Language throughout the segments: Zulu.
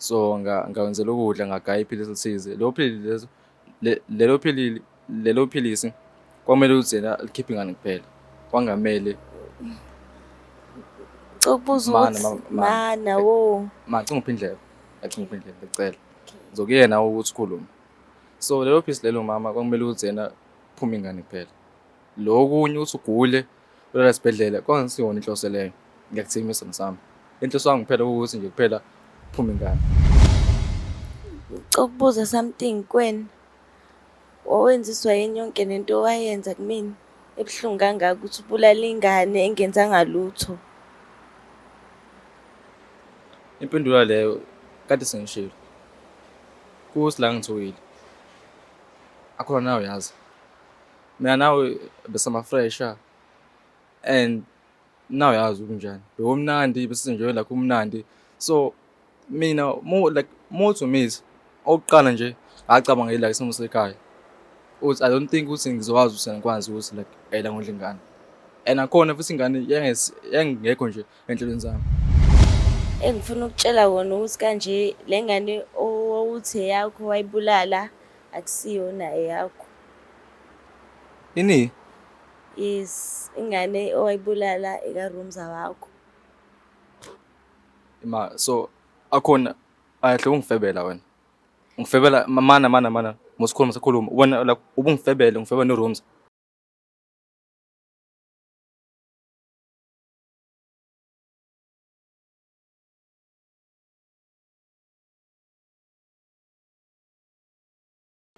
so ngawenzela ukudla ngagaya iphilisi lithize lelo philisi kwamele ukuthi yena likhiphe ingane kuphela kwangamele Ukubuza ukuthi ngicela ngicela ngizokuyena ukuthi ukhulume. So lelo philisi lelo mama kwakumele ukuthi yena phume ingane kuphela. Lokunye uthi ugule ulala esibhedlela kwangasiyona inhloso leyo. Ngiyakuthemisa ngisami. Inhloso yami kuphela ukuthi nje kuphela phume ingane. ukubuza something kwena. Wawenziswa yini yonke lento owayenza kumina? Ebuhlungu kangaka ukuthi ubulala ingane engenzanga lutho. Impendulo leyo kade sengishilo. Kuthi la ngithukile. Akhona nawe yazi. Mina nawe besama fresher and nawe yazi ukunjani. Bekumnandi besenjoy la kumnandi. So mina more to meet oqala nje ngacabanga ngela isimo sekhaya. Uthi I don't think ukuthi ngizokwazi usengikwazi ukuthi la ngondla ingane. And akhona futhi ingane yangekho nje enhlelweni zami. Engifuna ukutshela wona ukuthi kanje le ngane owuthi eyakho wayibulala akusiyona eyakho. Ini? Yes, ingane owayibulala ekaRumza wakho. So akhona ahle ungifebela wena. Ngifebela mana musikhuluma sakhuluma wena la ubungifebele ngifebela noRumza.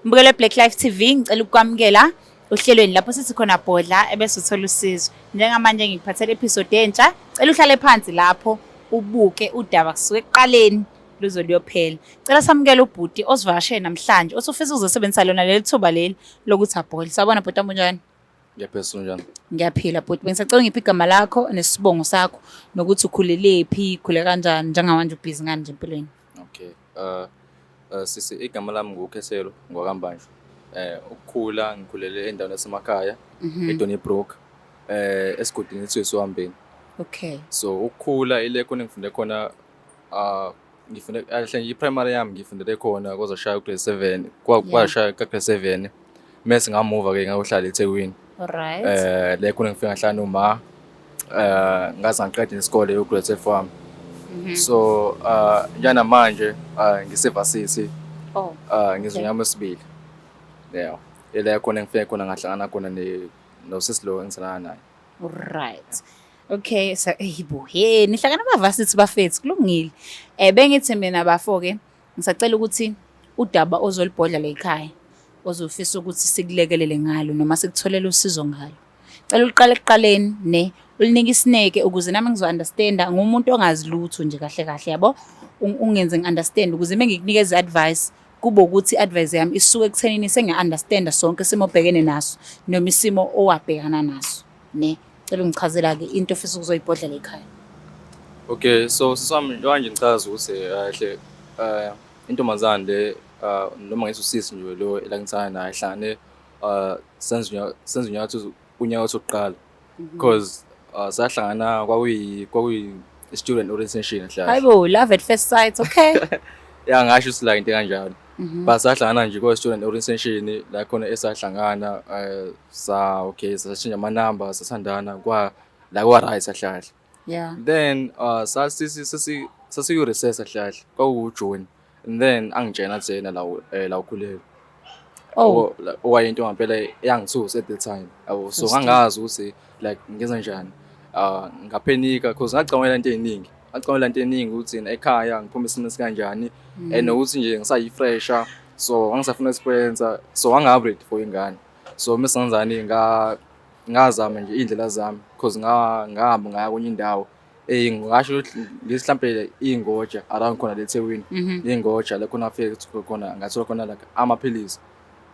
Mbukele Black Life TV ngicela ukwamukela uhlelweni lapho sithi khona bodla ebese uthola usizo. Njengamanje ngikuphathele episode entsha. Cela uhlale phansi lapho ubuke udaba kusuke eqaleni luzo liyophela. Cela samukele ubhuti osivakashele namhlanje osufisa ukuzosebenzisa lona leli thuba leli lokuthi abhodle. Sabona bhuti ambunjani? Ngiyaphezulu njani? Ngiyaphila bhuti. Bengisacela ngiphi igama lakho nesibongo sakho nokuthi ukhulelephi, khule kanjani njengamanje ubhizi ngani nje empilweni. Okay. Sisi igama lami nguKheselo ngwaKambanje. Ukukhula ngikhulele endaweni yasemakhaya eDonnybrook esigodini ethiwesiwambeni. Okay. So ukukhula ile khona ngifunde khona ngifunde kahle i-primary yami ngifundele khona kwazashaya ugrade 7 kwashaya kagrade 7 mase ngamuva ke ngayohlala eThekwini. Alright. Le khona ngifika ngahlala noma ngaze ngiqede isikole ugrade 12 wami. So njana manje ngisevasisi ngizonyama esibili. Yeah. Ile khona ngifike khona ngahlangana khona nosisilo engiselana naye. Alright. Okay, so nihlangana abavasithi bafethu kulungile. Bengithi mina bafo ke ngisacela ukuthi udaba ozolibhodla la ekhaya ozofisa ukuthi sikulekelele ngalo noma sikutholela usizo ngalo. Cela uliqale ekuqaleni ne ulinike isineke ukuze nami ngizo-understanda ngumuntu ongazi lutho nje kahle kahle yabo ungenze ngi-understand ukuze mengikunikeza advice kube ukuthi advice yami isuke ekuthenini sengiya-understanda sonke isimo obhekene naso noma isimo owabhekana naso ne cela ungichazela ke into ofisa ukuzoyibhodla la ekhaya. Okay, so sisami manje ngichaza ukuthi kahle intombazane le noma ngithi usisi nje lo elangithana naye hlangane senze unyaka oqala because sahlangana kwakuyi student orientation hlahla. Hayibo, love at first sight, okay. Yeah, ngasho ukuthi la into kanjalo. But sahlangana nje kwa student orientation la khona esahlangana sashintsha ama numbers sasandana kwa right sahlahla. Yeah. Then sasiyo recess sahlahla kwakuJune and then angitshena tsena la ukhulele. Oh, Owayinto ngempela yangithusa at the time. So ngangazi ukuthi like ngenza njani. Ngaphenika because ngacabangela into eziningi. Ngacabangela into eziningi ukuthi ekhaya ngiphuma isimo sikanjani and ukuthi nje ngisayifresher so angisafuna experience so angabe ready for ingane. So mesenzani ngazama nje indlela zami because ngahamba ngaya kwenye indawo ngasho ukuthi ngisimhlambe ingoja around khona leThekwini ingoja la khona afike khona ngathola khona like amaphilisi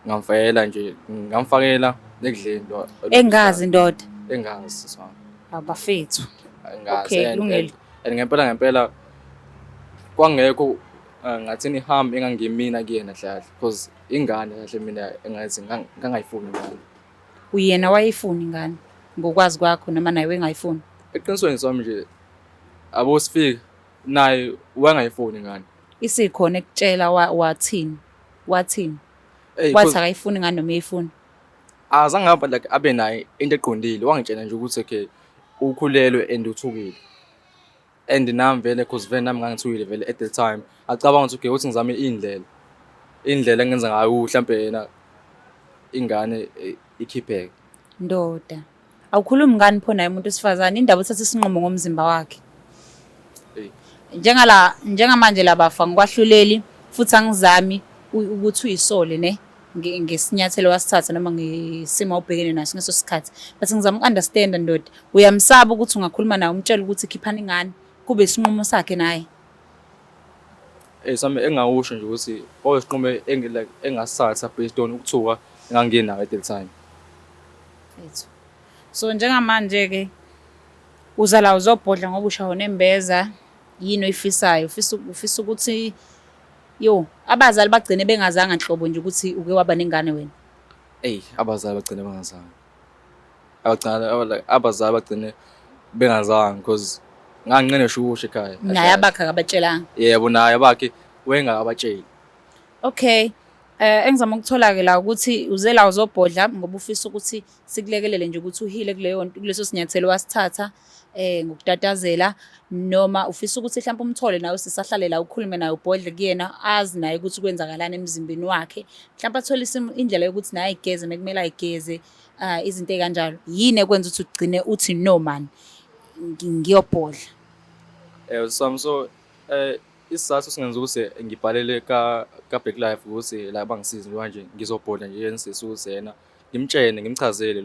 ngamfayela nje ngamfakela ekudleni lo engazi indoda engazi sona abafethu. engazi Okay, kulungile. and ngempela kwangekho ngathini ihamba engangimina kuyena hlahla because ingane kahle mina engathi ngangayifuni ngane. Uyena wayifuna ingane ngokwazi kwakho noma naye wengayifuni? Eqinisweni sami nje abosifika naye wangayifuni ingane isikhona ekutshela wathini wathi akayifuni ngani noma uyifuna? Azange ngaba like abe nayo into eqondile, wangitshela nje ukuthi okay ukhulelwe and uthukile. And nami vele cause vele nami ngangithukile vele at the time acabanga ukuthi okay uthi ngizame indlela engenza ngayo mhlambe yena ingane ikhipheke. Ndoda, awukhulumi ngani pho naye umuntu wesifazane indaba uthatha isinqumo ngomzimba wakhe? Njengamanje labafa ngikwahluleli futhi angizami ukuthi uyisole ne ngesinyathelo wasithatha noma ngesimo ubhekene naso ngeso sikhathi, but ngizama ukunderstand ndoda, uyamsaba ukuthi ungakhuluma naye umtshela ukuthi khiphani ngani kube isinqumo sakhe naye? Sami engawusho nje ukuthi oyisinqumo engasithatha based on ukuthuka enganginayo at the time. So njengamanje ke uza la uzobhodla ngoba ushawo nembeza yini oyifisayo, ufisa ukuthi abazali bagcine bengazanga nhlobo nje ukuthi uke waba nengane wena? Abazali bagcine bengazanga. Abazali bagcine bengazanga because nganginqene shusho ekhaya. Naye abakha akabatshelanga? Yebo, naye abakhe wengakabatsheli. Okay. Engizama ukuthola ke la ukuthi uze la uzobhodla ngoba ufisa ukuthi sikulekelele nje ukuthi uhile kuleso sinyathelo wasithatha ngokutatazela, noma ufisa ukuthi mhlawumbe umthole nawe sisahlale la ukhulume naye ubhodle kuyena azi naye ukuthi kwenzakalani emzimbeni wakhe, mhlawumbe athole indlela yokuthi naye igeze mekumele ayigeze, izinto ekanjalo. Yini ekwenza ukuthi ugcine uthi no man ngiyobhodla? So isizathu singenza ukuthi ngibhalele ka Black Life ukuthi la bangisize manje ngizobhodla nje yenisisi ukuthi yena ngimtshene ngimchazele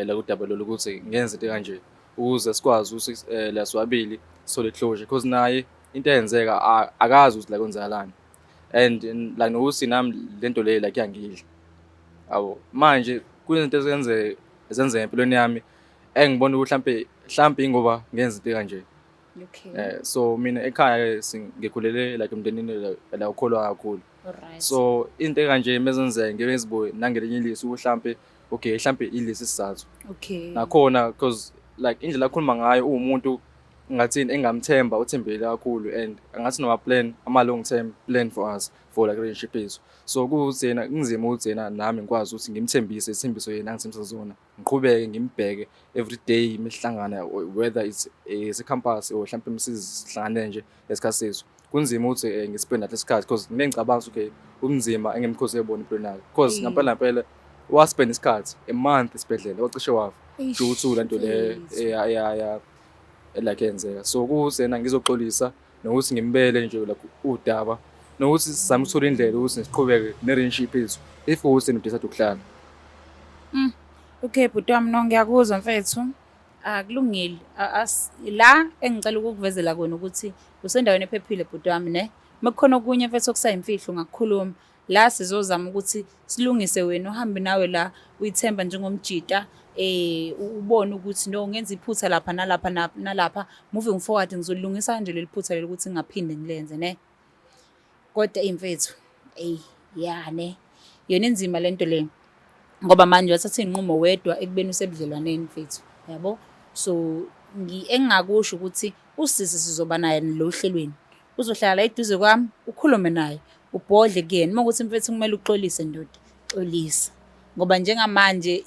la kudaba lo ukuthi ngenze into kanje ukuze sikwazi ukuthi la swabili sole closure because naye into eyenzeka akazi ukuthi la kwenzakalani, and la nokuthi nami lento le la kuyangidla. Manje kunezinto ezenzeka empilweni yami engibona ukuthi mhlambe ingoba ngenza into kanje. Okay. So mina ekhaya singikhulele like emndenini la ukholwa kakhulu. Alright. So into kanje mezenzeka ngeke ngizibuye nangelinye ilisi mhlambe okay mhlambe ilisi isizathu. Okay. Nakhona because like indlela akhuluma ngayo umuntu ngathini engamthemba uthembele kakhulu, and angathi noma plan ama long term plan for us for like relationship yethu. So kuthi yena ngizima ukuthi yena nami ngikwazi ukuthi ngimthembise isithembiso yena ngithembisa zona, ngiqhubeke ngimbheke every day imihlangana whether it's a campus or mhlawumbe msizihlangane nje esikhathi sethu. Kunzima ukuthi ngispend at isikhathi because ngicabanga okay umzima engimkhosi ebona impilo yakhe because ngempela waspend isikhathi a month esibhedlela wacishe wafa due to lento le like yenzeka. So kusena ngizoxolisa nokuthi ngimbele nje la udaba nokuthi sizame ukuthola indlela ukuthi siqhubeke ne-relationship yethu if ukuthi nidecide ukuhlala. Okay bhuti wami, no ngiyakuzwa mfethu, akulungile. La engicela ukukuvezela kona ukuthi usendaweni ephephile bhuti wami ne, mekukhona okunye mfethu okusayimfihlo ngakukhuluma la sizozama ukuthi silungise wena uhambe nawe la uyithemba njengomjita, ubone ukuthi no ngenza iphutha lapha nalapha moving forward ngizolungisa nje leli phutha leli ukuthi ngingaphinde ngilenze ne. Kodwa imfethu ne yona inzima lento le ngoba manje wathatha inqumo wedwa ekubeni usebudlelwaneni mfethu, yabo. So engingakusho ukuthi usisi sizoba naye lo hlelweni, uzohlala la eduze kwami ukhulume naye ubhodle kuyena. Uma ukuthi mfethu kumele uxolise ndoda, xolisa ngoba njengamanje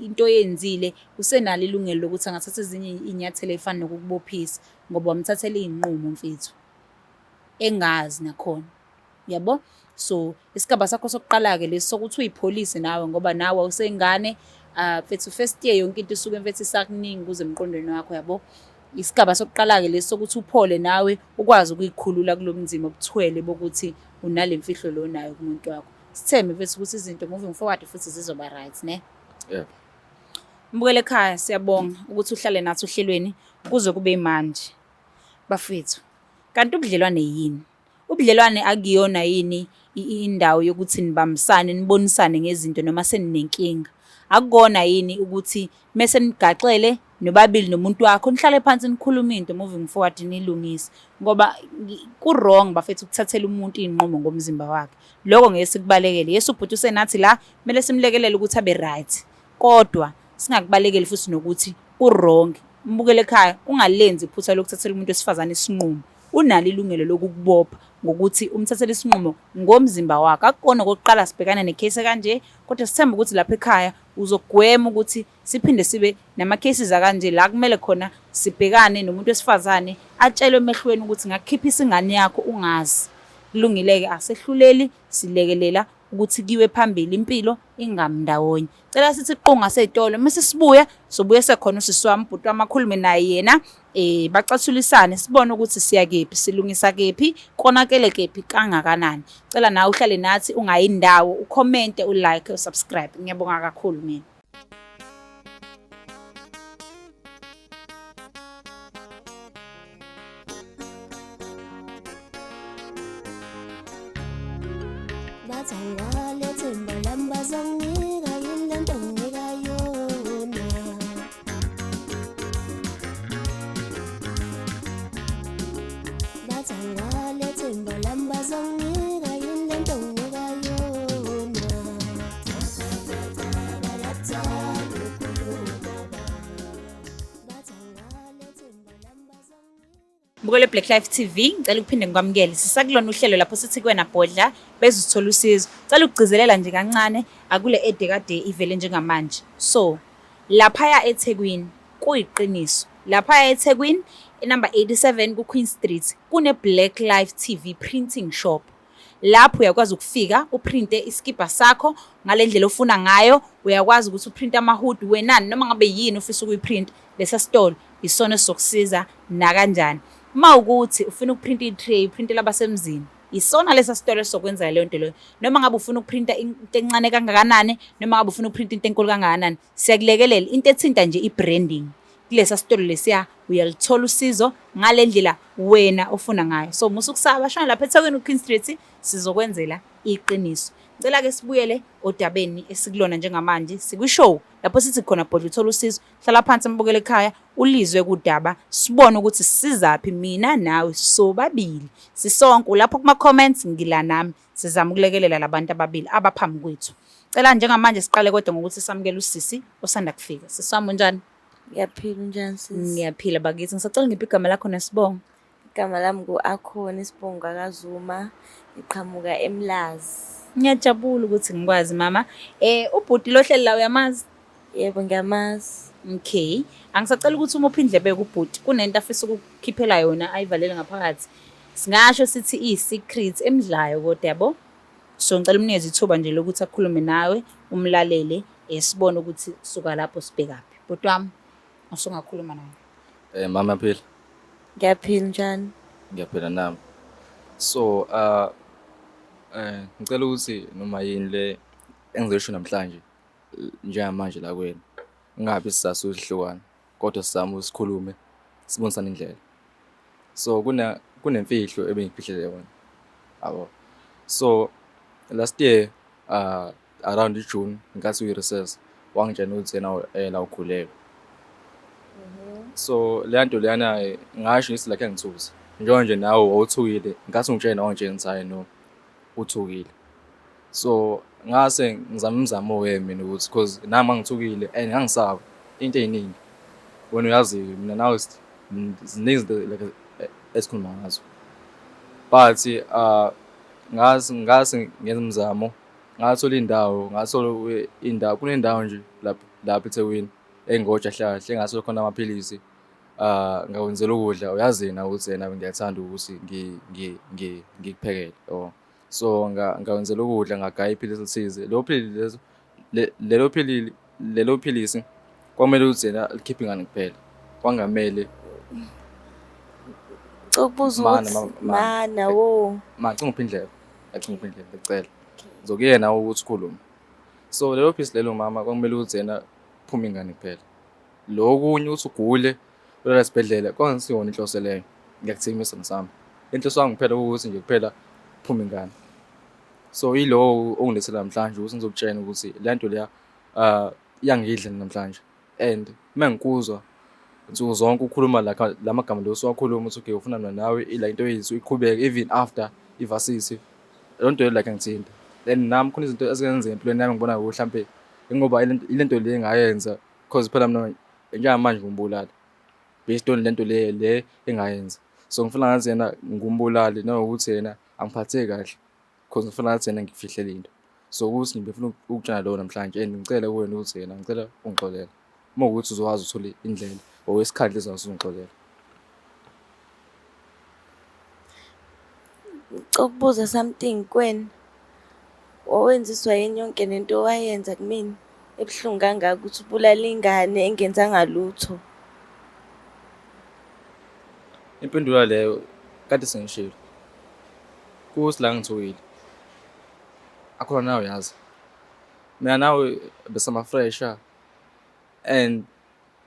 into yenzile usenalo ilungelo lokuthi angathatha ezinye inyathelo ezifana nokukubophisa ngoba wamthathela inqumo mfethu engazi nakhona, yabo. So isigaba sakho sokuqala ke lesi sokuthi uyipolice nawe ngoba nawe awusengane, mfethu first year yonke into isuke mfethu isakuningi kuze emqondweni wakho, yabo. Isigaba sokuqala ke lesi sokuthi uphole nawe ukwazi ukuyikhulula kulomnzima obuthwele bokuthi unale mfihlo lo nayo kumuntu wakho. Sithembe mfethu ukuthi izinto moving forward futhi zizoba right ne. Yeah. Mbukele ekhaya, siyabonga ukuthi uhlale nathi ohlelweni kuze kube manje bafethu. Kanti ubudlelwane yini? Ubudlelwane akuyona yini indawo yokuthi nibambisane nibonisane ngezinto noma seninenkinga? Akukona yini ukuthi mase nigaxele nobabili nomuntu wakho nihlale phansi nikhuluma into moving forward nilungise? Ngoba ku wrong bafethu ukuthathela umuntu inqumo ngomzimba wakhe. Lokho ngeke sikubalekele. Yesu ubhuti usenathi la kumele simlekelele ukuthi abe right, kodwa singakubalekeli futhi nokuthi u wrong. Mbukele ekhaya, ungalenzi iphutha lokuthathela umuntu wesifazane isinqumo unalo ilungelo lokukubopha ngokuthi umthathele isinqumo ngomzimba wakhe. Akukona okokuqala sibhekana necase kanje, kodwa sithemba ukuthi lapha ekhaya uzogwema ukuthi siphinde sibe nama-cases akanje la kumele khona sibhekane nomuntu wesifazane atshelwe emehlweni ukuthi ngakukhiphisa ingane yakho ungazi. Kulungile-ke asehluleli, silekelela ukuthi kiwe phambili impilo ingamndawonye. Cela sithi qunga sey'tolo mase sibuya sobuye sekhona usisi wami ubhuti wami akhulume naye yena baxathulisane sibone ukuthi siya kephi, silungisa kephi, konakele kephi kangakanani. Cela nawe uhlale nathi ungayindawo, ucommente, ulike, usubscribe. Ngiyabonga kakhulu mina. Bathangale themba lambazangira yile ntombi kayona. Bathangale themba lambazangira yile ntombi kayona. Bukele Black Life TV, ngicela ukuphinde ngikwamukele. Sisakulona uhlelo lapho sithi kuwena Bhodla bezithola usizo. Ngicela ukugcizelela nje kancane akule ede kade ivele njengamanje. So, lapha eThekwini kuyiqiniso. Lapha eThekwini number 87 ku Queen Street kune Black Life TV printing shop. Lapho uyakwazi ukufika uprinte iskipa sakho ngalendlela ofuna ngayo, uyakwazi ukuthi uprinte ama-hood wenani noma ngabe yini ufisa ukuyiprint lesa store isona sokusiza na kanjani. Mawukuthi ufuna ukuprinta i-tray, uprintela abasemzini, isona lesa store esizokwenza leyo nto leyo. Noma ngabe ufuna ukuprinta into encane kangakanani, noma ngabe ufuna ukuprinta into enkulu kangakanani, siyakulekelela. Into ethinta nje i-branding kulesa store lesiya uyalithola usizo ngalendlela wena ofuna ngayo. So musukusaba shona lapha eThekwini Queen Street sizokwenzela iqiniso. Ngicela ke sibuyele odabeni esikulona njengamanje, sikwishow lapho sithi khona Bhodla uthola usizo. Hlala phansi mbukele ekhaya ulizwe kudaba, sibone ukuthi sizaphi mina nawe sobabili. Sisonke lapho kuma comments ngila nami sizama ukulekelela labantu ababili abaphambi kwethu. Cela njengamanje siqale kodwa ngokuthi samukele usisi osanda kufika. Siswami njani? Ngiyaphila njani sisi? Ngiyaphila bakithi. Ngisacela ngiphi igama lakho nesibongo? Igama lami ku-Akhona Isibongo kaZuma, ngiqhamuka eMlazi. Ngiyajabula ukuthi ngikwazi mama. Ubhuti lohleli la uyamazi? Yebo ngiyamazi. Okay. Angisacela ukuthi uma uphindlebe kubhuti kunento afisa ukukhiphela yona ayivalele ngaphakathi. Singasho sithi i-secret emidlayo kodwa yabo. So ngicela umnikeze ithuba nje lokuthi akhulume nawe, umlalele, sibone ukuthi suka lapho sibhekaphi. Bhuti wami, usungakhuluma naye. Mama phela. Ngiyaphila njani? Ngiyaphela nami. So ngicela ukuthi noma yini le engizosho namhlanje njengamanje la kwena. Ngabe sisasu isihlukana kodwa sizama ukusikhulume sibonisana indlela. So kunemfihlo ebengiphihlele yona. Abo. So last year around June ngikathi uyi-recess wangitshela ukuthi yena la ukhulelwe. So le nto leyana ngasho ngithi like ngithusa. Njengoba nawe awuthukile ngikathi ungitshela nawe nje ngithi no uthukile. So ngase ngizama umzamo wemi ukuthi because nami angithukile and ngangisaba into eziningi. Wena uyazi mina nawe ziningi like esikhuluma ngazo. But ngase ngenza umzamo, ngathola indawo kunendawo nje lapha eThekwini engoja hlahle engaso khona amaphilisi ngawenzela ukudla. Uyazi na ukuthi yena ngiyathanda ukuthi ngikuphekele. So ngawenzela ukudla ngagaya iphilisi lithize. Lelo philisi kwamele ukuthi yena likhiphe ingane kuphela, kwangamele ukubuza ukuthi mana wo cinga uphindlela ngicela ngizokuyena ukuthi ukhulume. So lelo philisi lelo mama kwamele ukuthi yena phuma ingane kuphela. Lokunye uthi ugule ulela esibhedlela kwangisiwona inhloso leyo. Ngiyakuthemisa ngisami inhloso yami kuphela ukuthi nje kuphela phuma ingane. So yilo ongilethela namhlanje ukuthi ngizokutshela ukuthi le nto leya iyangidla namhlanje and mengikuzwa nsuku zonke ukhuluma la magama lo siwakhuluma ukuthi okay ufuna nawe ila into yethu iqhubeke even after ivasisi. Le nto like ngithinta then nami khona izinto ezenza empilweni yami ngibona ukuthi mhlambe ngoba ile nto le engayenza because phela mina njengamanje ngimbulala based on le nto le engayenza. So ngifuna ngathi yena ngumbulali nanokuthi yena angiphathe kahle because ngifuna ngathi yena ngifihlele into. So ukuthi ngibefuna ukutshela lo namhlanje and ngicela kuwena ukuthi yena ngicela ungixolele. Uma ukuthi uzokwazi uthola indlela or isikhathi lezongixolela. Ukubuza something kuwena. Wawenziswa yini yonke lento owayenza kumina? Ebuhlungu kangaka ukuthi ubulala ingane engenzanga lutho. Impendulo leyo kade sengishilo. Kuthi la ngithuwile. Akhona nawe yazi. Mina nawe besama fresher and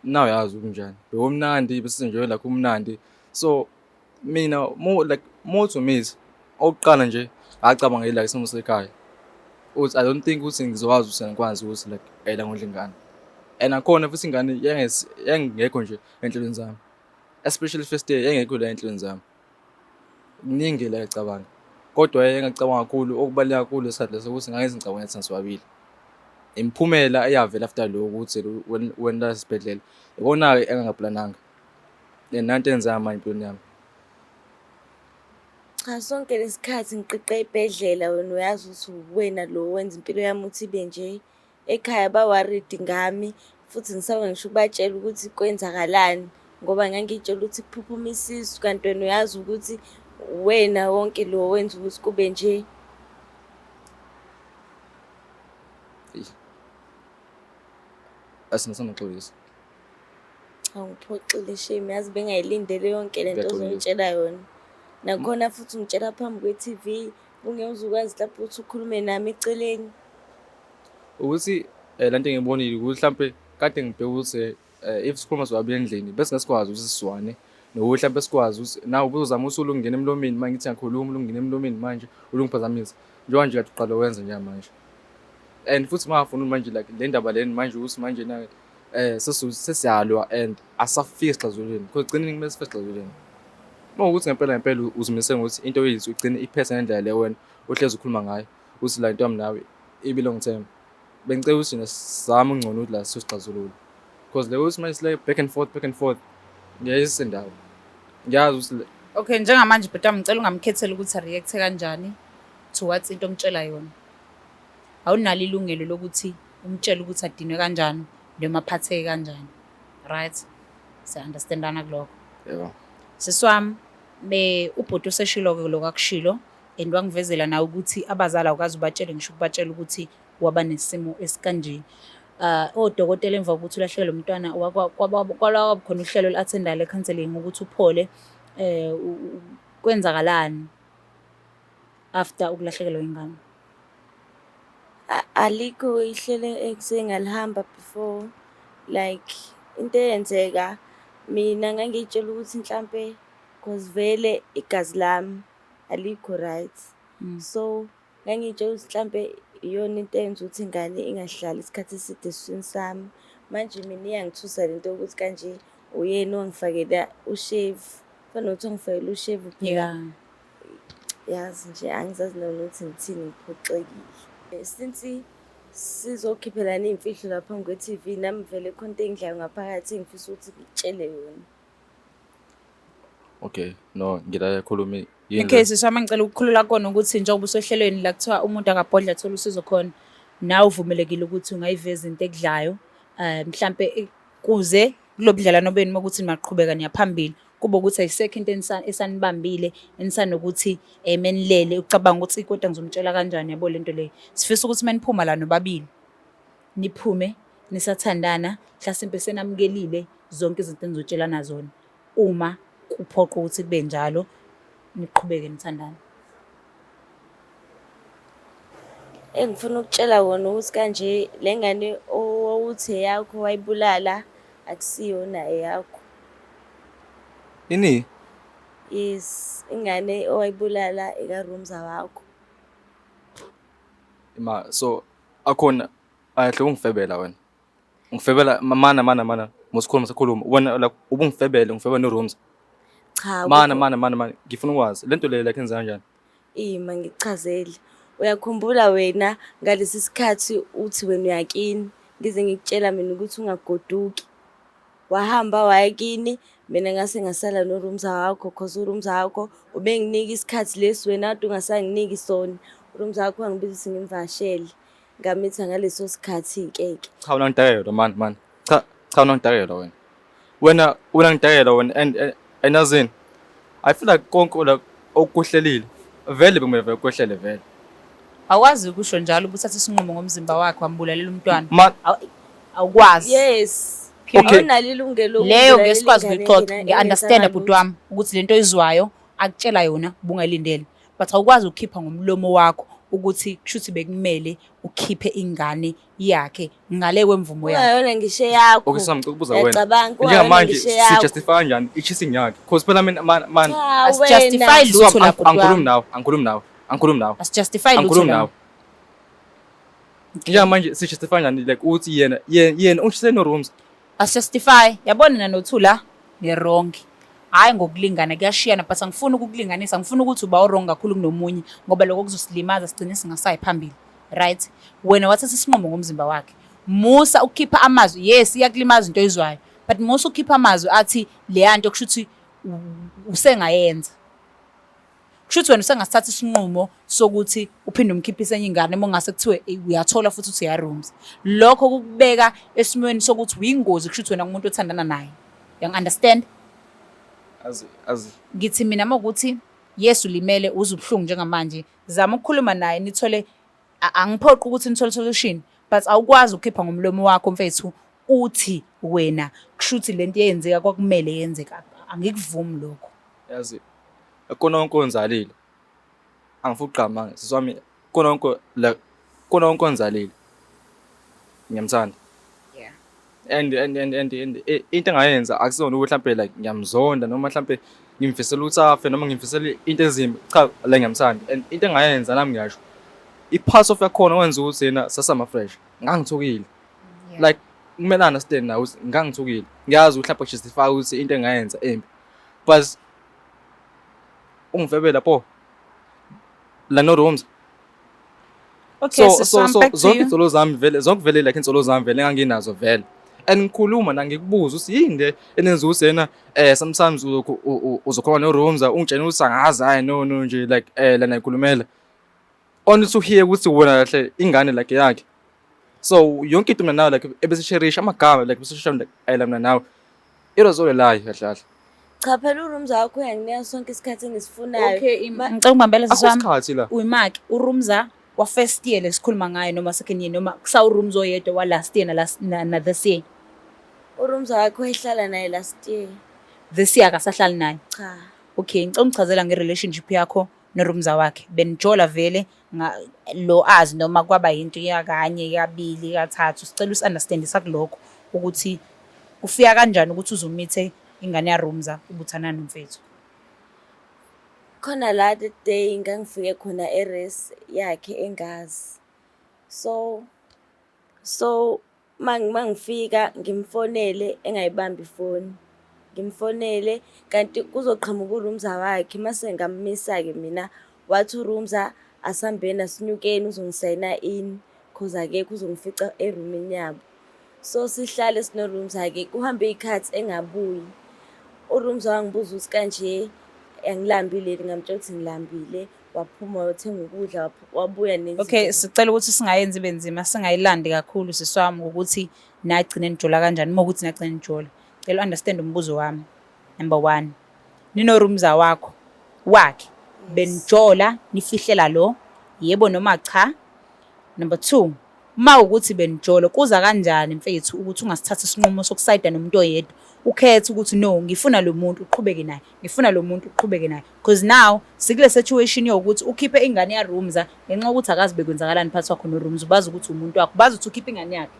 nawe yazi ukunjani. Bekumnandi besenjoy like umnandi. So mina more to me oqala nje acabanga la isimo sekhaya. Uthi I don't think ukuthi ngizokwazi usengikwazi ukuthi like ayila ngodla ingane. And akhona futhi ingane yangekho nje enhlelweni zami. Especially first day yangekho la enhlelweni zami. Kuningi la ecabanga. Kodwa engacabanga kakhulu okubaleka kakhulu esikhathi sokuthi ngangizicabanga ukuthi ngiswabile. Imphumela eyavela after lo ukuthi when la sibedlela. Ikona ke engangaplananga. Nanto enza manje impilo yami. Cha sonke lesikhathi ngiqiqe ibhedlela wena uyazi ukuthi wena lo wenza impilo yami ukuthi ibe nje. Ekhaya ba-worried ngami futhi ngisaba ngisho ukubatshela ukuthi kwenzakalani ngoba ngangitshela ukuthi kuphuphuma isisu kanti wena uyazi ukuthi wena wonke lo wenza ukuthi kube nje. Asinaxolisa. Ngiphoxile shame yazi bengayilindele yonke lento ozongitshela yona. Nakhona futhi ungitshela phambi kwe-TV ungezukwazi lapho uthi ukhulume nami eceleni. Ukuthi lento engibonile ukuthi mhlambe kade ngibheka ukuthi if sikhuluma siwabili endlini bese ngesikwazi ukuthi siswane nokuthi mhlambe sikwazi ukuthi nawe ubuzama usulu ungena emlomeni manje ngithi ngiyakhuluma ulungena emlomeni manje ulungiphazamisa njengoba nje kade uqala wenza nje manje. And futhi mangafuna manje like le ndaba leni manje ukuthi manje na sesiyalwa and asafiki esixazululeni because gcineni kumele sifike esixazululeni. Uma ukuthi ngempela uzimisele ukuthi into oyizwe ugcine iphesa ngendlela le wena ohlezi ukhuluma ngayo uthi la into yami nawe ibe long term. Bengicela ukuthi nesizame ungcono ukuthi la sisixazulule because le ukuthi manje sile back and forth ngiyayisendawo. Ngiyazi ukuthi Okay, njengamanje bhuti wami ngicela ungamkhethela ukuthi react kanjani towards into omtshela yona. Awunalo ilungelo lokuthi umtshele ukuthi adinwe kanjani noma aphatheke kanjani. Right? Siya-understandana kuloko. yebo. Siswami ubhuti useshilo ke lokho akushilo and wangivezela nawe ukuthi abazali awukazi ubatshele ngisho ukubatshela ukuthi waba nesimo esikanje. Odokotela emva kokuthi ulahlekelwe umntwana kwala khona uhlelo le-attendayo le-counselling ukuthi uphole kwenzakalani after ukulahlekelwa ingane. Alikho ihlelo engalihambe before like into eyenzeka mina ngangitshela ukuthi mhlambe cause vele igazi lami alikho right. So ngangitshela ukuthi mhlambe iyona into eyenza ukuthi ingane ingahlali isikhathi eside esiswini sami. Manje mina iyangithusa lento ukuthi kanje uyena ongifakela ushave. Kufanele ukuthi ongifakela ushave Yeah. yazi nje angizazi nokuthi ngithini ngiphoxekile. Since sizokhiphelana iy'mfihlo lapha kwe-TV nami vele khona into engidlayo ngaphakathi engifisa ukuthi ngitshele yona. Okay, no ngila khuluma Okay, siswami ngicela ukukhulula kona ukuthi njengoba usohlelweni la kuthiwa umuntu akabhodla athola usizo khona nawe uvumelekile ukuthi ungayiveza into ekudlayo mhlambe kuze kulobudlelwano benu ukuthi nimaqhubeka niyaphambili kube ukuthi ayisekho into esanibambile enisanokuthi menilele ucabanga ukuthi kodwa ngizomtshela kanjani yabo lento leyo. Sifisa ukuthi maniphuma la nobabili niphume nisathandana mhlasimpe senamukelile zonke izinto enizotshelana zona uma kuphoqa ukuthi kube njalo niqhubeke nithandana. Engifuna ukutshela wona ukuthi kanje le ngane owuthi eyakho wayibulala akusiyona eyakho. ini Yes, ingane owayibulala ekaRumza wakho. so akhona ahle ungifebela wena. Ngifebela mana musikhuluma wena like ubungifebela ngifebela noRumza. Cha. Mana ngifuna ukwazi lento le like enza kanjani? Ima ngichazeli. Uyakhumbula wena ngalesi sikhathi uthi wena uyakini ngize ngikutshela mina ukuthi ungagoduki. wahamba waya kini, mina ngase ngasala noRumza wakho cause uRumza wakho ubenginika isikhathi lesi wena kade ungasanginiki sona. uRumza wakho wangibiza ukuthi ngimvashele, ngamitha ngaleso sikhathi iy'keke. Cha unangitekela man. Cha unangitekela wena. Wena unangitekela wena and yazini. I feel like konke la okuhlelile. Vele bekumele vele kwehlele vele. Awazi ukusho njalo ubuthatha isinqumo ngomzimba wakhe wambulalela umntwana. Man, Awukwazi. Yes. Okay. Awunalo ilungelo Leyo ngesikwazi ukuyixoxa. Ngi-understand bhuti wami ukuthi lento oyizwayo akutshela yona ubungayilindele. But awukwazi ukukhipha ngomlomo wakho ukuthi kushuthi bekumele ukhiphe ingane yakhe ngale kwemvumo yakhe. Kungayona ngisho yakho. okay sami ukubuza wena. Ngiyacabanga Njengamanje ngisho yakho. sijustify kanjani i-cheating yakhe? Cause phela mina man Asijustify lutho lapho angikhulumi nawe. Asijustify lutho Angikhulumi lapho. nawe. Njengamanje sijustify kanjani like ukuthi yena ushise noRumza. Asijustify. Yabona nanothula nge-wrong. Hayi ngokulingana kuyashiyana but angifuni ukukulinganisa, ngifuna ukuthi uba wrong kakhulu kunomunye ngoba lokho kuzosilimaza sigcine singasayi phambili. Right? Wena wathatha isinqumo ngomzimba wakhe. Musa ukukhipha amazwi, yes iyakulimaza into oyizwayo, but musa ukukhipha amazwi athi leyanto kushuthi usengayenza. Kushuthi wena usengasithatha isinqumo sokuthi uphinde umkhiphise enye ingane uma ngase kuthiwe uyathola futhi uthi uyaRumza. Lokho kukubeka esimweni sokuthi uyingozi kushuthi wena umuntu othandana naye. Understand? Azi. Ngithi mina makuthi yes ulimele uzubhlungu njengamanje, zama ukukhuluma naye nithole angiphoqi ukuthi nithole solution, but awukwazi ukukhipha ngomlomo wakho mfethu uthi wena kushuthi lento eyenzeka kwakumele yenzeka. Angikuvumi lokho. Yazi. Kona wonke onzalile. Angifuni uqhamuka siswami kona wonke onzalile. Ngiyamthanda. Yeah. And into engayenza akusona ukuthi mhlambe like ngiyamzonda noma mhlambe ngimfisela ukuthi afe noma ngimfisela into ezimbi. Cha la ngiyamthanda. And into engayenza nami ngiyasho i-part of yakhona wenza ukuthi yena sasama fresh. Ngangithukile. Like kumele understand na ukuthi ngangithukile. Ngiyazi ukuthi mhlambe justify ukuthi into engayenza embi. But ungivebela pho la noRumza. Okay, so back to zonke you. insolo zami vele zonke like insolo zami vele enganginazo vele and ngikhuluma na ngikubuza ukuthi yini le enenza ukuthi yena sometimes uzokhona noRumza ungitshela ukuthi angazi hayi no nje like lana ikhulumela only to hear ukuthi wona kahle ingane like yakhe. So yonke into mina nawe like ebesisherisha amagama like besisho like mina nawe it was all a lie kahle. Cha phela uRumza wakho uyanginika sonke isikhathi engisifunayo. Okay, ngicela ukubambela siswami. Akusikhathi la. Uyimaki uRumza wa first year lesikhuluma ngayo noma second year noma kusawuRumza oyedwa wa last year na this year. uRumza wakho ehlala naye last year. This year akasahlali naye. Cha. Okay, ngicela ungichazela nge-relationship yakho noRumza wakhe. Benijola vele lo azi noma kwaba yinto yakanye kabili kathathu. Sicela usunderstandisa kulokho ukuthi ufika kanjani ukuthi uzomithe ingane yaRumza ubuthana nomfethu. Khona la the day ngangifike khona eRes yakhe engazi. So mangifika ngimfonele engayibambi ifoni. Ngimfonele kanti kuzoqhamuka uRumza wakhe mase ngamisa ke mina wathi uRumza asambeni asinyukeni uzongisayina in cause akekho uzongifica eroomini yabo. So sihlale sinoRumza ke kuhambe ikhathi engabuyi. uRumza wangibuza ukuthi kanje angilambile ngamtshela ukuthi ngilambile waphuma wathenga ukudla wabuya nezinto. Okay, sicela ukuthi singayenzi benzima singayilandi kakhulu siswami ukuthi nagcine nijola kanjani uma ukuthi nagcine nijola. Cela understand umbuzo wami. Number 1. NinoRumza wakhe. Benijola nifihlela lo. Yebo noma cha. Number 2. Uma ukuthi benijola kuza kanjani mfethu ukuthi ungasithatha isinqumo sokusayida nomuntu oyedwa. Ukhethe ukuthi no ngifuna lo muntu uqhubeke naye. Ngifuna lo muntu uqhubeke naye. Because now sikule situation yokuthi ukhiphe ingane yaRumza ngenxa ukuthi akazi bekwenzakalani phansi wakho noRumza ubazi ukuthi umuntu wakho bazi ukuthi ukhiphe ingane yakhe.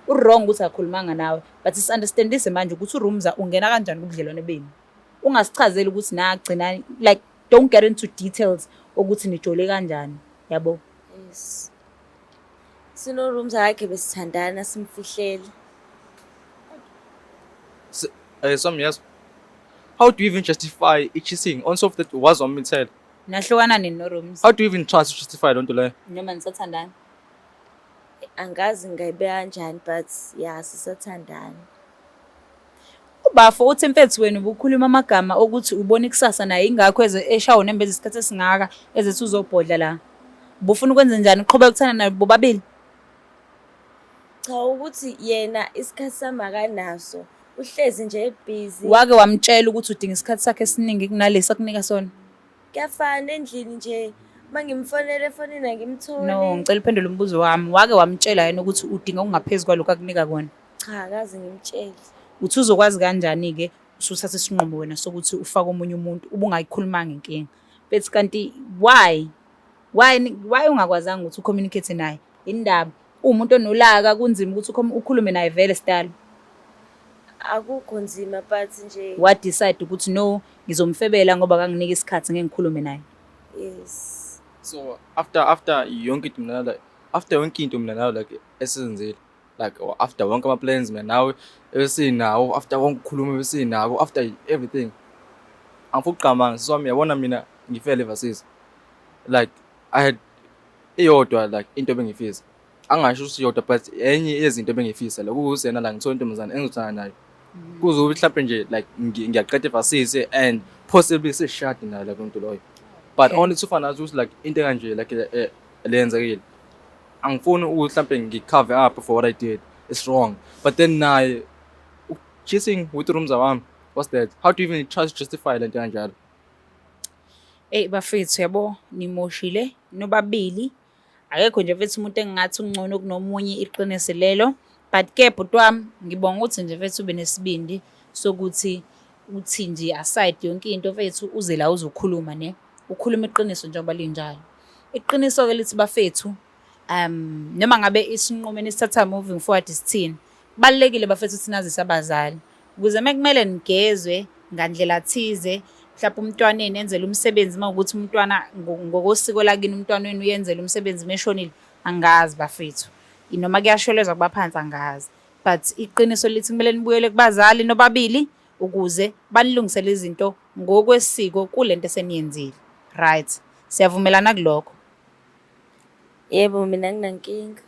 Wrong ukuthi akhulumanga nawe but understandise manje ukuthi uRumza ungena kanjani kubudlelwane benu. Ungasichazeli ukuthi nagcina like don't get into details ukuthi nijole kanjani yabo. Yes. SinoRumza wakhe besithandana simfihlele. Some yes. How do you even justify cheating on stuff that was on me? Nahlukana nini noRumza? How do you even try to justify don't lie? Noma nisathandana? Angazi ngayibeka kanjani but yeah sisathandana. Ubafo uthi mfethu wena ubukhuluma amagama okuthi ubona ikusasa naye ingakho eshawo nembeza isikhathi esingaka ezethi uzobhodla la. Ubufuna ukwenza njani uqhubeka ukuthana nabo bobabili? Cha ukuthi yena isikhathi sami akanaso. Uhlezi nje busy. Wake wamtshela ukuthi udinga isikhathi sakhe esiningi kunalesi akunika sona? Kuyafana endlini nje. Mangimfonela efonini angimtholi. No, ngicela uphendule umbuzo wami. Wake wamtshela yena ukuthi udinga okungaphezulu kwalokho akunika kona? Cha, akaze ngimtshele. Uthi uzokwazi kanjani-ke usuthatha isinqumo wena sokuthi ufake omunye umuntu ubungayikhulumanga inkinga? Bethi kanti why ungakwazanga ukuthi ucommunicate naye? Indaba umuntu onolaka kunzima ukuthi ukhulume naye vele sidala. Akukho nzima but nje. What decide ukuthi no, ngizomfebela ngoba kanginika isikhathi ngeke ngikhulume naye? Yes. So after yonke into mina nawe like esenzile, like or after wonke ama plans mina nawe ebesinawo, after wonke ukukhuluma ebesinako, after everything, angifuna ukuqhamanga siswami, yabona mina ngifele versus like I had iyodwa like into ebengifisa, angasho ukuthi iyodwa but enye yezinto ebengifisa like ukuzena la ngithola intombazane engizothanda nayo, kuzobe mhlawumbe nje like ngiyaqeda versus and possibly seshadi nayo like umuntu loyo. But only to find out like into kanje like lenzekile. Angifuni ukuthi mhlawumbe ngicover up for what I did. It's wrong. But then naye cheating with Rumza wami. What's that? How do you even justify lento kanjalo? Bafethu yabo nimoshile nobabili. Akekho nje mfethu umuntu engathi ungcono kunomunye iqinise lelo. But ke bhuti wami ngibonga ukuthi nje mfethu ube nesibindi sokuthi uthi nje aside yonke into mfethu uze la uzokhuluma ne. Ukhuluma iqiniso njengoba linjalo. Iqiniso ke lithi bafethu noma ngabe isinqumo esithatha moving forward isithini. Kubalekile bafethu sinazise abazali. Ukuze mekumele nigezwe ngandlela thize, mhlawumbe umntwaneni enzele umsebenzi mawukuthi umntwana ngokosiko lakini umntwaneni uyenzele umsebenzi meshonile, angazi bafethu. Inoma kuyasholezwa kubaphansi angazi. But iqiniso lithi kumele nibuyele kubazali nobabili ukuze banilungisele izinto ngokwesiko kulento eseniyenzile. Right. Siyavumelana kulokho. Yebo mina nginankinga.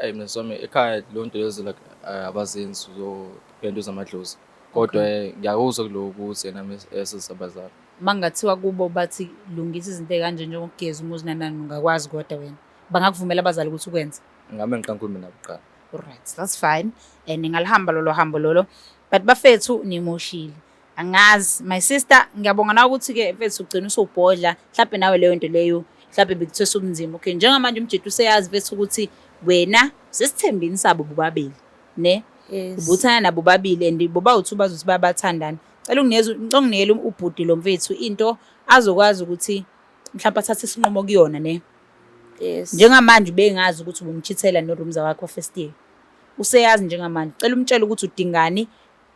Mina sami ekhaya lonto lezi like abazenzi so into zamadlozi. Kodwa ngiyakuzwa kuloko ukuthi yena esisabazali. Mangathiwa kubo bathi lungisa izinto ekanje njengokugeza umuzi nanani ungakwazi kodwa wena. Bangakuvumela abazali ukuthi ukwenze. Ngame ngiqankhuluma nabo kuqala. Alright, that's fine. And ningalihamba lolo hambo lolo. But bafethu nimoshile. Angazi, my sister, ngiyabonga na ukuthi ke mfethu ugcina usubhodla, mhlawumbe nawe leyo nto leyo, mhlawumbe bekuthiwe subunzima. Okay, njengamanje umjedu useyazi mfethu ukuthi wena sisithembini sabo bobabili, ne? Yes. Ubuthana nabo bobabili and boba uthi bazothi babathandana. Cela unginikele ubhudi lo mfethu into azokwazi ukuthi mhlawumbe athathe isinqumo kuyona, ne? Yes. Njengamanje bengazi ukuthi ubumchithela noRumza wakho first year. Useyazi njengamanje. Cela umtshele ukuthi udingani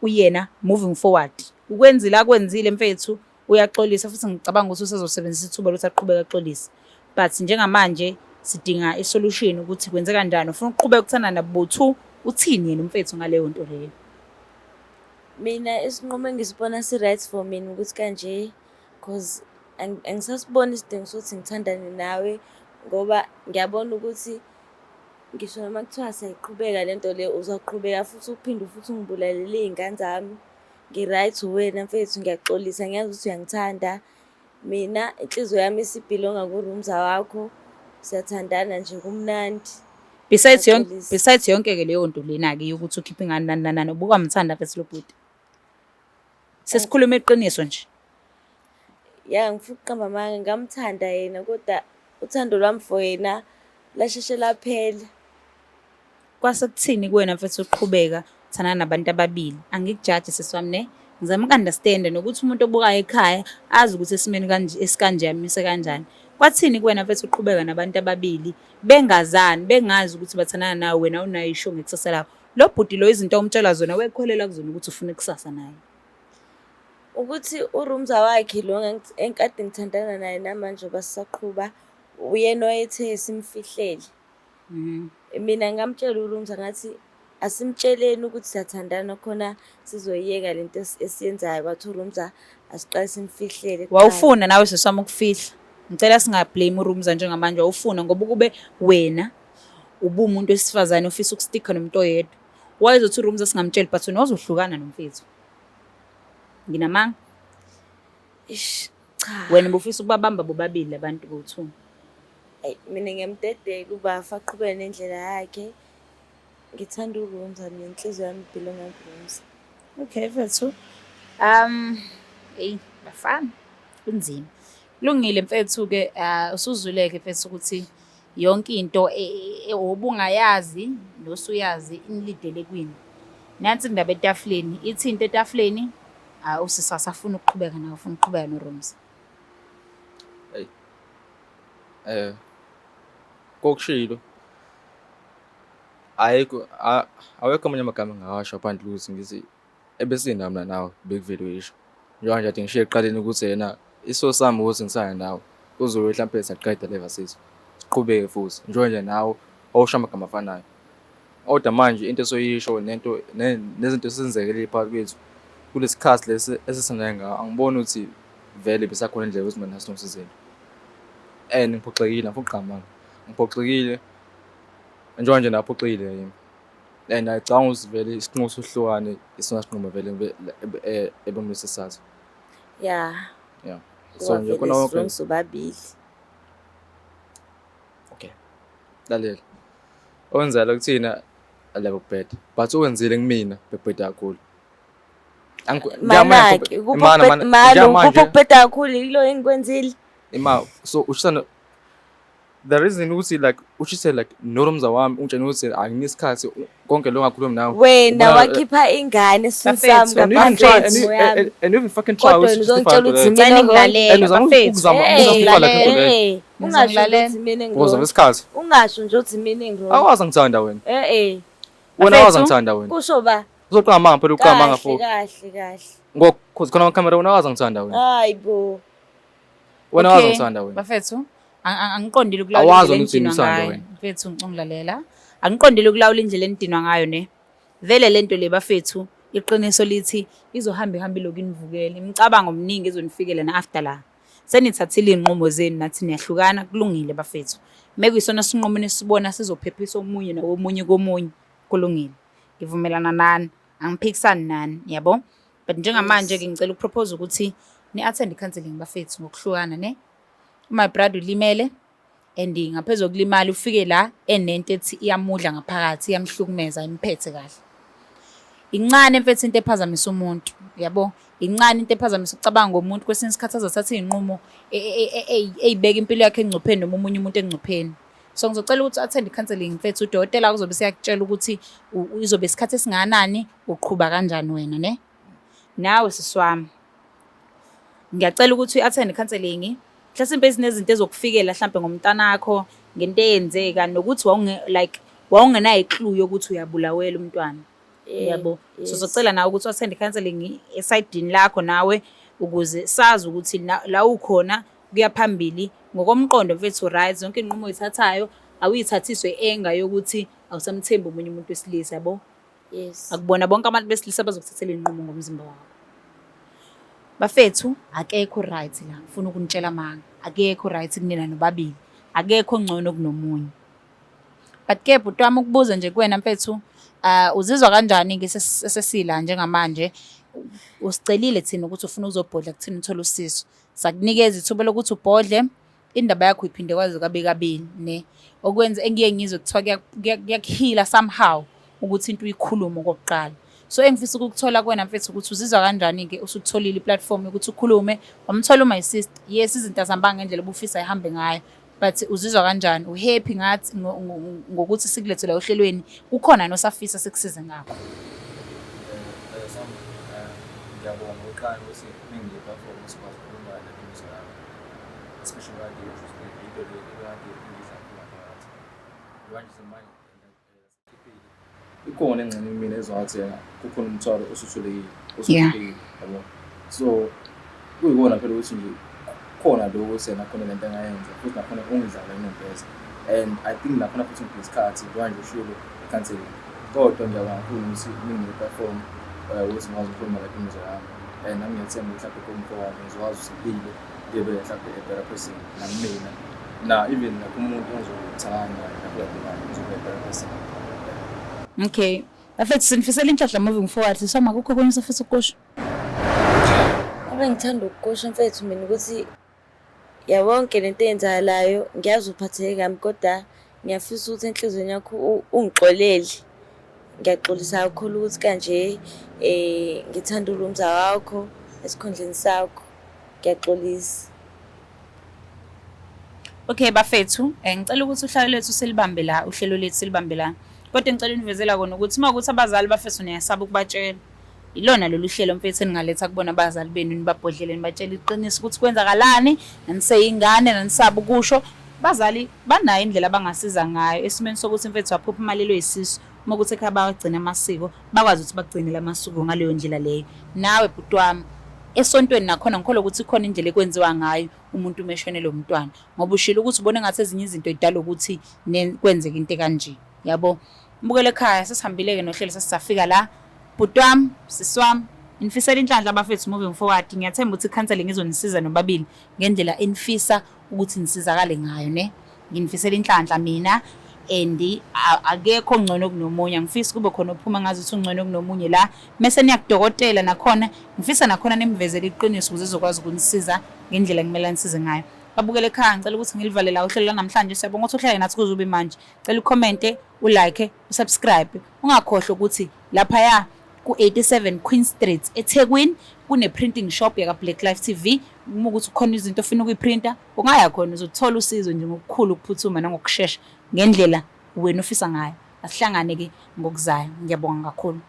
uyena moving forward. Ukwenzile akwenzile mfethu uyaxolisa futhi ngicabanga ukuthi usezosebenzisa ithuba lokuthi aqhubeke axolise. But njengamanje sidinga isolution ukuthi kwenze kanjani. Ufuna ukuqhubeka ukuthana nabo 2 uthini yena mfethu ngaleyo nto leyo. Mina isinqumo engisibona si-right for mina ukuthi kanje because angisasibona isidingo sokuthi ngithandane nawe ngoba ngiyabona ukuthi ngisho noma kuthiwa siyayiqhubeka lento le uzaqhubeka futhi uphinde futhi ungibulalele iy'ngane zami. Ngi-right wena mfethu ngiyaxolisa ngiyazi ukuthi uyangithanda. Mina inhliziyo yami isibhilonga kuRumza wakho. Siyathandana nje kumnandi. Besides yonke ke leyo nto lena ke ukuthi ukhiphe ingane nani ubukamthanda mfethu lo bhuti. Sesikhuluma iqiniso nje. Ya ngifuna ukuqamba amanga ngamthanda yena kodwa uthando lwami for yena lasheshe laphela. Kwase kuthini kuwena mfethu uqhubeka thana nabantu ababili? Angikujaji seswami ne. Ngizama ukunderstand nokuthi umuntu obukayo ekhaya azi ukuthi esimeni kanje esikanje yamise kanjani. Kwathini kuwena mfethu uqhubeka nabantu ababili bengazani bengazi ukuthi bathanana nawe wena unayo isho ngekusasa lapho. Lo bhuti lo izinto omtshela zona wekholela kuzona ukuthi ufuna ikusasa naye. Ukuthi uRumza wakhe lo enkade ngithandana naye namanje basaqhubha uyena oyethe simfihlele. Mina ngamtshela uRumza ngathi asimtsheleni ukuthi siyathandana khona sizoyiyeka lento esiyenzayo kwathi uRumza asiqale simfihlele. Wawufuna nawe seswami ukufihla. Ngicela singablame uRumza njengamanje wawufuna ngoba kube wena ubumuntu wesifazane ofisa ukusticka nomuntu oyedwa. Wayezothi uRumza singamtsheli but wena wazohlukana nomfethu. Nginamanga. Ish, cha. Wena bufisa ukubabamba bobabili abantu bo2. Hey, mina ngiyamdedela ubafa aqhubeke nendlela yakhe. Ngithanda uRumza nenhliziyo yami ibhilonga kuRumza. Okay, mfethu. Hey, bafana. Kunzima. Kulungile mfethu ke usuzuleke mfethu ukuthi yonke into obungayazi nosuyazi inilidele kwini. Nansi indaba etafuleni, ithinta etafuleni, usisasafuna ukuqhubeka nawe, ufuna ukuqhubeka noRumza. Kokushilo awekho amanye amagama ngawasho phandle ukuthi ngithi ebesinami nawe bekuvele isho njengoba nje ngishiye eqaleni ukuthi yena iso sami ukuthi ngisaya nawe kuzowe mhlawumbe saqeda leva sithi siqhubeke futhi njengoba nje nawe awusho amagama afanayo kodwa manje into esoyisho nento nezinto esenzekele phakathi kwethu kulesikhathi lesi esisinayo ngawo angiboni ukuthi vele besakhona indlela ukuthi mina sinomsizeni ngiphoxekile afuna uqhamanga ngiphoxekile njengoba nje naphoxekile yimi ngicabanga ukuthi vele isinqumo sohlukane isona sinqumo vele ebomlisisathu Yeah. so nje khona wonke sobabili. okay lalela owenzela kuthina labo bed but owenzile kumina bebheda kakhulu Manake ukubheda kakhulu yilo engikwenzile. So ushana the reason ukuthi like ushise like noRumza wami utshena ukuthi anginisikhathi konke lo ngakhuluma nawe wena wakhipha ingane sinsami ngaphandle and even fucking try kodwa ngizongitshela ukuthi mina ngilalela bafethu. Ungasho ukuthi mina ngoba ngesikhathi ungasho nje ukuthi mina ngiro awazi ngithanda wena wena awazi ngithanda wena kusho ba uzoqhamanga phela uqhamanga futhi kahle ngokho khona amakhamera wena awazi ngithanda wena hayibo wena awazi ngithanda wena bafethu angiqondile ukulawula indlela ngayo mfethu ungilalela angiqondile ukulawula indlela endinwa ngayo ne vele lento le bafethu iqiniso lithi izohamba ihambile lokunivukela imicabango omningi ezonifikela na after la senithathile inqumo zenu nathi niyahlukana kulungile bafethu mekuyisona sinqumo nesibona sizophephisa omunye nawomunye komunye kulungile ngivumelana nani angiphikisani nani yabo but njengamanje ke ngicela ukupropose ukuthi ni-attend counseling bafethu ngokuhlukana ne my brother ulimele and ngaphezulu kulimala ufike la enento ethi iyamudla ngaphakathi iyamhlukumeza imphethe kahle incane mfethu into ephazamisa umuntu yabo incane into ephazamisa ukucabanga ngomuntu kwesinye isikhathi azothatha izinqumo eyibeka impilo yakhe engcupheni noma umunye umuntu engcupheni so ngizocela ukuthi attend counseling mfethu udokotela uzobe siyakutshela ukuthi izobe isikhathi esinganani uqhubha kanjani wena ne nawe siswami ngiyacela ukuthi uattend counseling mhlasimbe izinezinto ezokufikela mhlambe ngomntana wakho ngento eyenzeka nokuthi wawungenayo iclue yokuthi uyabulawela umntwana yabo so socela nawe ukuthi uattend counseling esidini lakho nawe ukuze sazi ukuthi la ukhona kuyaphambili ngokomqondo mfethu right zonke inqumo oyithathayo awuyithathiswe enga yokuthi awusamthembi umunye umuntu wesilisa yabo yes akubona bonke abantu besilisa bazokuthathela inqumo ngomzimba wakho bafethu akekho right la ufuna ukunitshela manga akekho right kunina nobabili akekho ngcono kunomunye but ke bhuti wami ukubuza nje kuwena mfethu uzizwa kanjani ke sesila njengamanje usicelile thina ukuthi ufuna uzobhodla kuthina uthola usizo sakunikeza ithuba lokuthi ubhodle indaba yakho iphinde kwazi kabe kabili ne okwenza engiye ngizwe kuthiwa kuyakhila somehow ukuthi into uyikhuluma kokuqala so engifisa ukukuthola kuwena mfethu ukuthi uzizwa kanjani ke usutholile iplatform yokuthi ukhulume wamthola my sister yes izinto azihamba ngendlela obufisa ihambe ngayo but uzizwa kanjani uhappy ngathi ngokuthi sikulethele ohlelweni ukhona nosafisa sekusize ngakho ngiyabonga uqala ukuthi ningibe platform sikwazi ukukhuluma ngemuzi yami especially like into le ekade ngidla phakathi manje semanje ikhona engcane mina ezowathi yena kukhona umthwalo osuthulekile yabo so kuyikona phela ukuthi nje khona lokho ukuthi yena khona lento engayenza futhi nakhona ungidlala inempeza and I think nakhona futhi ngesikhathi manje ushilo counseling kodwa ngiyabonga kakhulu ukuthi ningibe platform ukuthi ngazi ukukhuluma la imizwa yami and nami ngiyathemba ukuthi lapho komfowabo ngizokwazi usibile ngibe mhlawumbe a better person namina na even umuntu ozothanda lapho ngizobe a better person. Okay bafethu sinifisela inhlanhla moving forward sisoma kukho konke sifisa ukusho Abengithanda ukukusho mfethu mina ukuthi yonke lento eyenzakalayo ngiyazi uphatheke kabi kodwa ngiyafisa ukuthi enhlizweni yakho ungixolele. Ngiyaxolisa kakhulu ukuthi kanje ngithanda ulumza wakho esikhundleni sakho. Ngiyaxolisa. Okay bafethu, ngicela ukuthi uhlalo lethu silibambe la, uhlelo lethu silibambe la. Kodwa ngicela univezela kona ukuthi uma ukuthi abazali bafethu niyasaba ukubatshela. Ilona lolu hlelo mfethu eningaletha kubona abazali benu nibabhodlele nibatshela iqiniso ukuthi kwenzakalani, naniseyingane nanisaba ukusho. Bazali banayo indlela abangasiza ngayo esimeni sokuthi mfethu waphupha imalelo yisisu. Uma ukuthi ekhaya bagcina amasiko, bakwazi ukuthi bagcine lamasiko ngaleyo ndlela leyo. Nawe bhuti wami esontweni nakhona ngikholwa ukuthi ikhona indlela ekwenziwa ngayo umuntu umeshonele umntwana. Ngoba ushilo ukuthi ubone ngathi ezinye izinto idala ukuthi kwenzeke into kanje. Yabo. Mbukele ekhaya sesihambile ke nohlelo sesifika la. Bhuti wami, sisi wami, nifisela inhlanhla abafethu moving forward. Ngiyathemba ukuthi counseling izonisiza nobabili ngendlela enifisa ukuthi nisizakale ngayo ne. Nginifisela inhlanhla mina and akekho ngcono kunomunye. Ngifisa kube khona ophuma ngazi ukuthi ungcono kunomunye la. Mase niyakudokotela nakhona ngifisa nakhona nimvezele iqiniso ukuze izokwazi ukunisiza ngendlela kumele nisize ngayo. Babukele ekhaya ngicela ukuthi ngilivale la uhlelo namhlanje. Siyabonga ukuthi uhlale nathi kuze ube manje. Cela ucommente, ulike, usubscribe. Ungakhohlwa ukuthi lapha ku87 Queen Street eThekwini kune printing shop yaka Black Life TV. Uma ukuthi ukhona izinto ofuna ukuyiprinta ungaya khona uzothola usizo nje ngokukhulu ukuphuthuma nangokusheshsha ngendlela wena ofisa ngayo. Asihlangane ke ngokuzayo. Ngiyabonga kakhulu.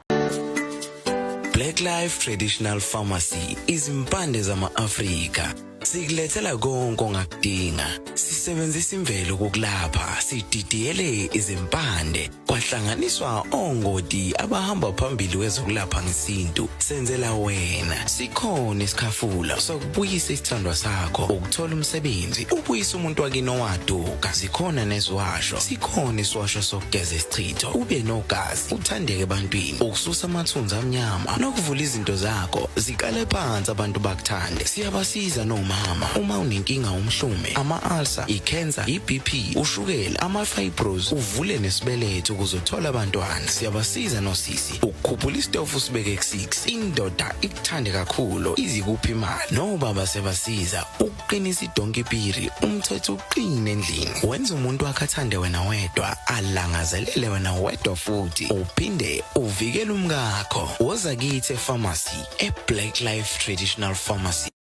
Black Life Traditional Pharmacy izimpande zama-Afrika. Sikulethela konke ongakudinga. Sisebenzisa imvelo kokulapha, sididiyele izimpande, kwahlanganiswa ongoti abahamba phambili kwezokulapha ngesintu. Senzela wena. Sikhona isikhafula sokubuyisa isithandwa sakho, ukuthola umsebenzi, ubuyisa umuntu wakini owaduka. Sikhona neziwasho. Sikhona isiwasho sokugeza isichitho, ube nogazi, uthandeke ebantwini, ukususa amathunzi amnyama, nokuvula izinto zakho zikale phansi abantu bakuthande. Siyabasiza noma uma unenkinga umhlume, ama-ulcer, i-cancer, i-BP, ushukela, ama-fibros, uvule nesibeletho ukuzothola abantwana. Siyabasiza nosisi ukukhuphula isitofu sibeke ku6, indoda ikuthande kakhulu izikuphi imali. Nobaba sebasiza ukuqinisa idonkipiri, umthetho uqine endlini. Wenza umuntu akathande wena wedwa, alangazelele wena wedwa futhi uphinde uvikele umkakho. Woza kithi epharmacy eBlack Life Traditional Pharmacy.